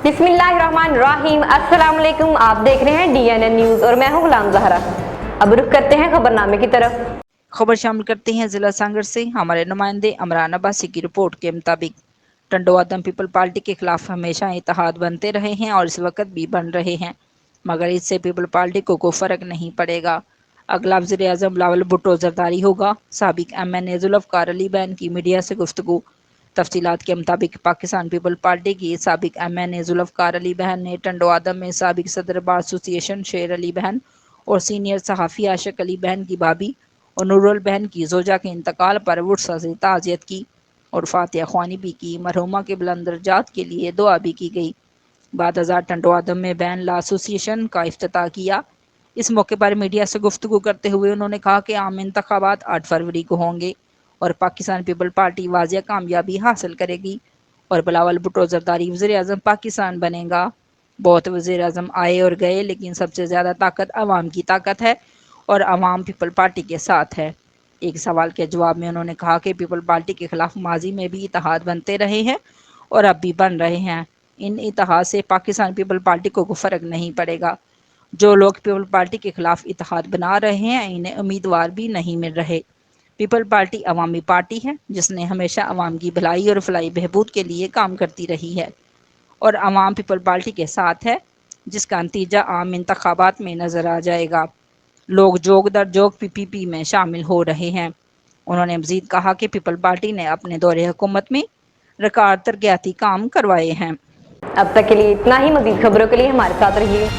बिस्मिल्लाहिर्रहमानिर्रहीम। अस्सलाम वालेकुम। आप देख रहे हैं DNN न्यूज़ और मैं हूं गुलाम ज़हरा। अब रुख करते हैं खबरनामे की तरफ। खबर शामिल करते हैं जिला सांगड़ से। हमारे नुमाइंदे अमरान अब्बासी की रिपोर्ट के मुताबिक टंडो आदम पीपल पार्टी के खिलाफ हमेशा इत्तेहाद बनते रहे हैं और इस वक्त भी बन रहे हैं, मगर इससे पीपल पार्टी को कोई फ़र्क नहीं पड़ेगा। अगला वज़ीर आज़म बिलावल भुट्टो जरदारी होगा। साबिक MNA जुल्फ़कार अली बैन की मीडिया से गुफ्तगू। तफसीलात के मुताबिक पाकिस्तान पीपल पार्टी की साबिक MNA जुल्फ़कार अली बहन ने टंडो आदम में साबिक सदर बार एसोसिएशन शेर अली बहन और सीनियर सहाफ़ी आशिक अली बहन की भाभी और नूरुल बहन की जोजा के इंतकाल पर वुरसा से ताज़ियत की और फातिहा ख्वानी भी की। मरहुमा के बुलंद दर्जात के लिए दुआ भी की गई। बाद हज़ार टंडो आदम में बैन ला एसोसिएशन का इफ्तिताह किया। इस मौके पर मीडिया से गुफ्तगू करते हुए उन्होंने कहा कि आम इंतखाबात 8 फरवरी को होंगे और पाकिस्तान पीपल पार्टी वाजिया कामयाबी हासिल करेगी और बिलावल भुट्टो जरदारी वज़ीर आज़म पाकिस्तान बनेगा। बहुत वज़ीर आज़म आए और गए, लेकिन सबसे ज़्यादा ताकत आवाम की ताकत है और आवाम पीपल पार्टी के साथ है। एक सवाल के जवाब में उन्होंने कहा कि पीपल पार्टी के खिलाफ माजी में भी इत्तेहाद बनते रहे हैं और अब भी बन रहे हैं। इन इत्तेहाद से पाकिस्तान पीपल पार्टी को कोई फ़र्क नहीं पड़ेगा। जो लोग पीपल पार्टी के खिलाफ इत्तेहाद बना रहे हैं, इन्हें उम्मीदवार भी नहीं मिल रहे। पीपल पार्टी अवामी पार्टी है जिसने हमेशा अवाम की भलाई और फलाई बहबूद के लिए काम करती रही है और अवाम पीपल पार्टी के साथ है, जिसका नतीजा आम इंतखाबात में नज़र आ जाएगा। लोग जोग दर जोग PPP में शामिल हो रहे हैं। उन्होंने मज़ीद कहा कि पीपल पार्टी ने अपने दौरे हुकूमत में रिकॉर्ड तरक्याती काम करवाए हैं। अब तक के लिए इतना ही। मज़ीद खबरों के लिए हमारे साथ रहिए।